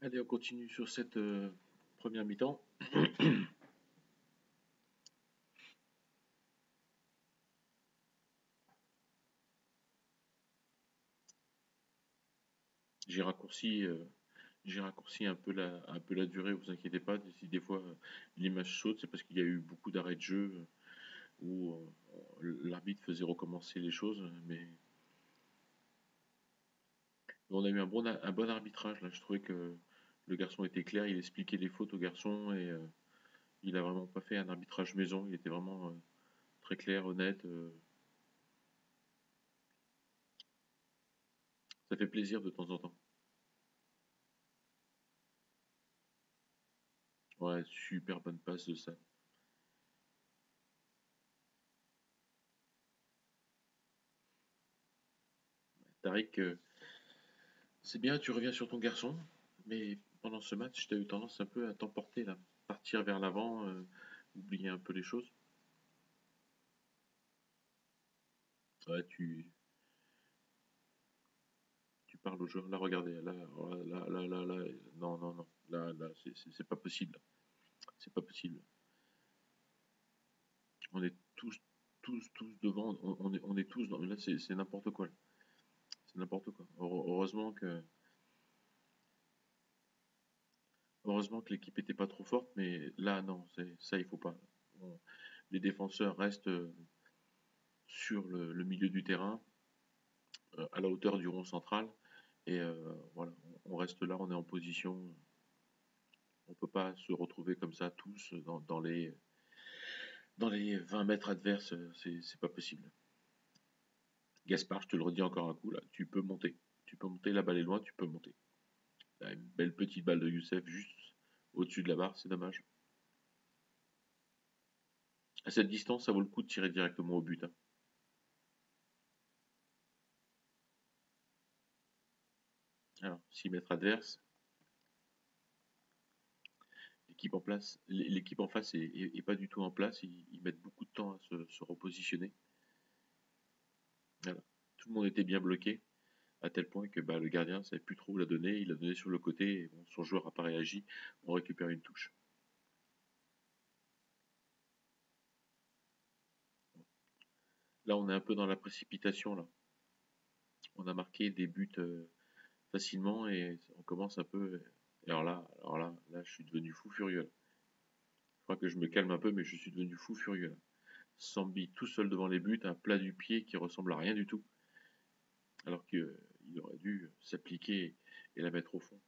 Allez, on continue sur cette première mi-temps. J'ai raccourci, j'ai raccourci un peu la durée, vous inquiétez pas. Si des fois l'image saute, c'est parce qu'il y a eu beaucoup d'arrêts de jeu où l'arbitre faisait recommencer les choses. Mais on a eu un bon arbitrage là. Je trouvais que le garçon était clair, il expliquait les fautes au garçon et il a vraiment pas fait un arbitrage maison. Il était vraiment très clair, honnête. Ça fait plaisir de temps en temps. Ouais, super bonne passe de ça. Tariq, c'est bien, tu reviens sur ton garçon, mais pendant ce match, tu as eu tendance un peu à t'emporter là, partir vers l'avant, oublier un peu les choses. Ouais, tu parles aux joueurs. Là, regardez, non, non, non, là, c'est pas possible. C'est pas possible. On est tous devant. On est tous dans. Là, c'est n'importe quoi. C'est n'importe quoi. Heureusement que l'équipe était pas trop forte, mais là, non, ça, il faut pas. On- les défenseurs restent sur le milieu du terrain, à la hauteur du rond central. Et voilà, on reste là, on est en position. On peut pas se retrouver comme ça tous dans les 20 mètres adverses. C'est pas possible. Gaspard, je te le redis encore un coup, là, tu peux monter. Tu peux monter, la balle est loin, tu peux monter. Là, une belle petite balle de Youssef juste au-dessus de la barre, c'est dommage. À cette distance, ça vaut le coup de tirer directement au but, hein. Alors, 6 mètres adverse, l'équipe en face est pas du tout en place. Ils mettent beaucoup de temps à se repositionner. Voilà. Tout le monde était bien bloqué, à tel point que bah, le gardien ne savait plus trop où la donner. Il l'a donné sur le côté, et bon, son joueur n'a pas réagi. On récupère une touche. Là, on est un peu dans la précipitation. Là. On a marqué des buts facilement et on commence un peu. Là, je suis devenu fou furieux. Là. Je crois que je me calme un peu, mais je suis devenu fou furieux. Là. Sambi tout seul devant les buts, un plat du pied qui ressemble à rien du tout, alors qu'il aurait dû s'appliquer et la mettre au fond.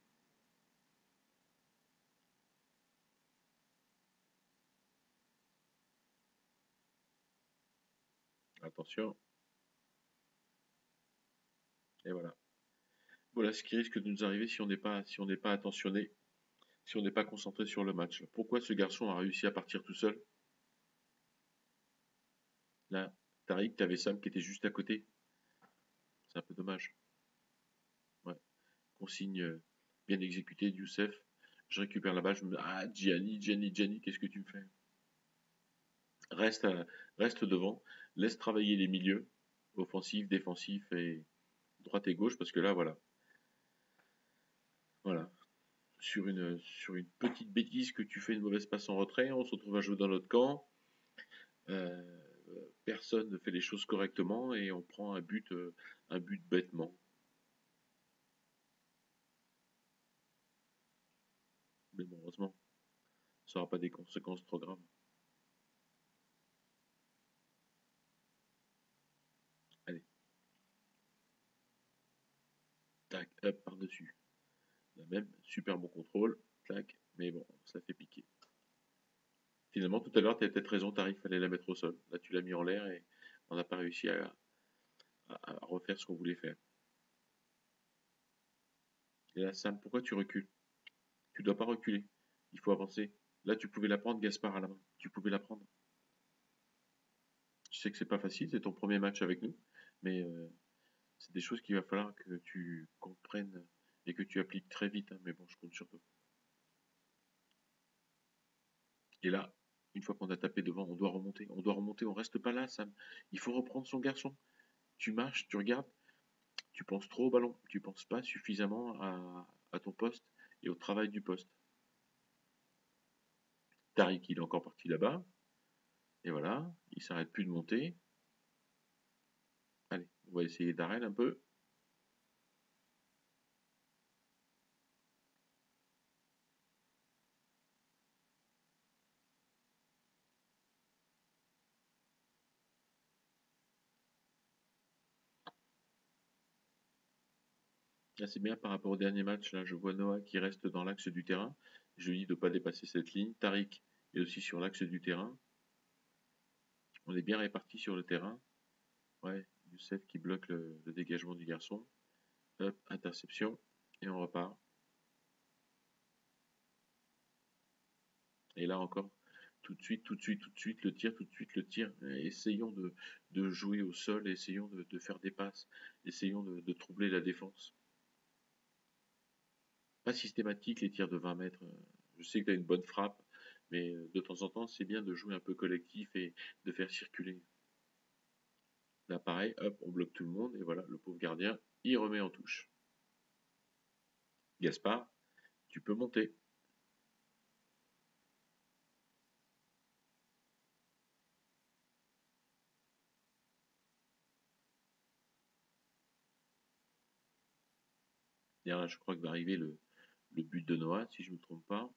Attention, et voilà. Voilà ce qui risque de nous arriver si on n'est pas attentionné, si on n'est pas concentré sur le match. Pourquoi ce garçon a réussi à partir tout seul? Là, Tariq, t'avais Sam qui était juste à côté. C'est un peu dommage. Ouais. Consigne bien exécutée de Youssef. Je récupère la balle, je me dis, ah, Gianni, qu'est-ce que tu me fais? Reste, reste devant, laisse travailler les milieux, offensifs, défensifs et droite et gauche, parce que là, voilà. Sur une petite bêtise que tu fais une mauvaise passe en retrait, on se retrouve à jouer dans notre camp. Euh, Personne ne fait les choses correctement et on prend un but bêtement. Mais bon, heureusement, ça n'aura pas des conséquences trop graves. Allez, tac, hop, par-dessus. La même, super bon contrôle, tac, mais bon, ça fait piquer. Finalement, tout à l'heure, tu as peut-être raison, Tarif, fallait la mettre au sol. Là, tu l'as mis en l'air et on n'a pas réussi à refaire ce qu'on voulait faire. Et là, Sam, pourquoi tu recules? Tu dois pas reculer. Il faut avancer. Là, tu pouvais la prendre, Gaspard, à la main. Tu pouvais la prendre. Je sais que c'est pas facile, c'est ton premier match avec nous, mais c'est des choses qu'il va falloir que tu comprennes et que tu appliques très vite, hein, mais bon, je compte sur toi. Et là, une fois qu'on a tapé devant, on reste pas là, Sam. Il faut reprendre son garçon. Tu marches, tu regardes, tu penses trop au ballon, tu penses pas suffisamment à ton poste et au travail du poste. Tariq, il est encore parti là-bas. Et voilà, il s'arrête plus de monter. Allez, on va essayer Darrel un peu. Là, c'est bien par rapport au dernier match. Là, je vois Noah qui reste dans l'axe du terrain. Je lui dis de ne pas dépasser cette ligne. Tariq est aussi sur l'axe du terrain. On est bien répartis sur le terrain. Ouais, Youssef qui bloque le dégagement du garçon. Hop, interception. Et on repart. Et là encore, tout de suite, tout de suite, tout de suite, le tir, tout de suite, le tir. Essayons de jouer au sol, essayons de faire des passes, essayons de troubler la défense. Pas systématique les tirs de 20 mètres. Je sais que tu as une bonne frappe, mais de temps en temps, c'est bien de jouer un peu collectif et de faire circuler. Là, pareil, hop, on bloque tout le monde, et voilà, le pauvre gardien, il remet en touche. Gaspard, tu peux monter. Et là, je crois que va arriver le but de Noah, si je ne me trompe pas.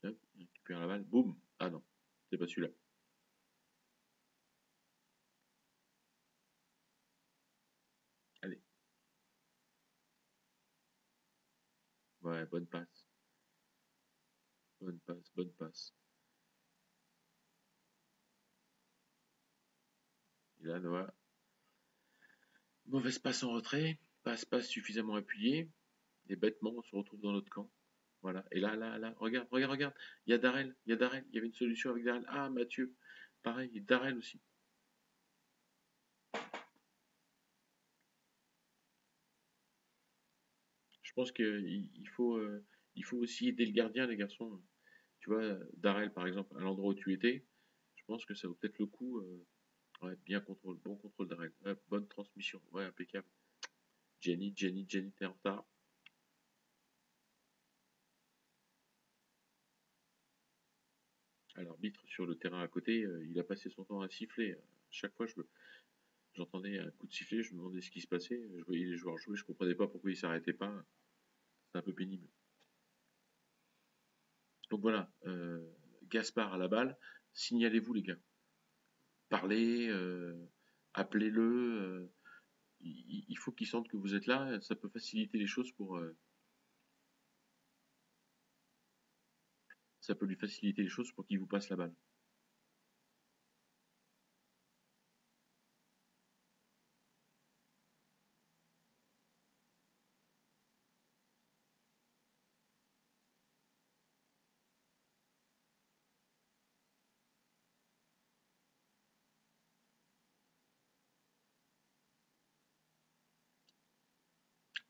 Hop, il récupère la balle, boum. Ah non, c'est pas celui-là. Allez, ouais, bonne passe. Bonne passe, bonne passe. Et là, Noah, mauvaise passe en retrait, passe suffisamment appuyée, et bêtement, on se retrouve dans notre camp. Voilà. Et là, regarde, regarde, regarde. Il y a Darrel, il y a Darrel. Il y avait une solution avec Darrel. Ah, Mathieu. Pareil, Darrel aussi. Je pense il faut aussi aider le gardien, les garçons. Tu vois, Darrel, par exemple, à l'endroit où tu étais, je pense que ça vaut peut-être le coup. Ouais, bien contrôle, bon contrôle Darrel. Ouais, bonne transmission. Ouais, impeccable. Jenny, t'es en retard. À l'arbitre sur le terrain à côté, il a passé son temps à siffler. Chaque fois, j'entendais un coup de sifflet, je me demandais ce qui se passait. Je voyais les joueurs jouer, je comprenais pas pourquoi ils s'arrêtaient pas. C'est un peu pénible. Donc voilà, Gaspard à la balle, signalez-vous les gars. Parlez, appelez-le. Il faut qu'il sente que vous êtes là. Ça peut faciliter les choses ça peut lui faciliter les choses pour qu'il vous passe la balle.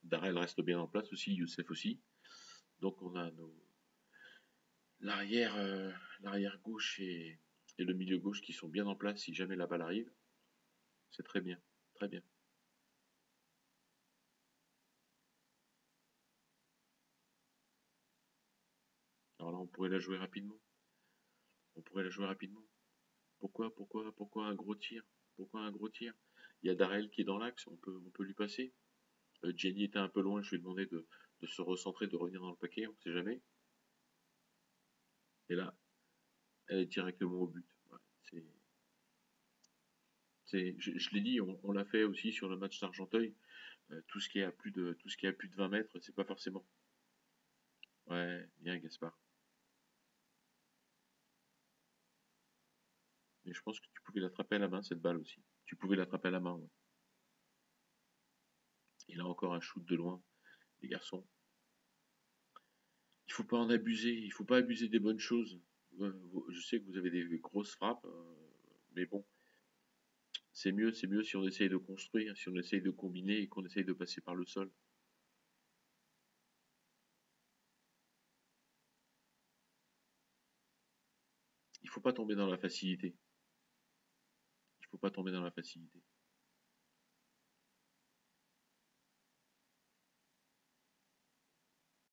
Darrell reste bien en place aussi, Youssef aussi. Donc on a l'arrière, l'arrière gauche et le milieu gauche qui sont bien en place si jamais la balle arrive. C'est très bien, très bien. Alors là, on pourrait la jouer rapidement. On pourrait la jouer rapidement. Pourquoi un gros tir? Pourquoi un gros tir? Il y a Darrell qui est dans l'axe, on peut lui passer. Jenny était un peu loin, je lui ai demandé de se recentrer, de revenir dans le paquet, on ne sait jamais. Et là, elle est directement au but. Ouais, je l'ai dit, on l'a fait aussi sur le match d'Argenteuil. Tout ce qui est à plus de 20 mètres, c'est pas forcément. Ouais, bien Gaspard. Mais je pense que tu pouvais l'attraper à la main, cette balle aussi. Tu pouvais l'attraper à la main, ouais. Il a encore un shoot de loin, les garçons. Il faut pas en abuser, il faut pas abuser des bonnes choses. Je sais que vous avez des grosses frappes, mais bon, c'est mieux si on essaye de construire, si on essaye de combiner et qu'on essaye de passer par le sol. Il faut pas tomber dans la facilité. Il faut pas tomber dans la facilité.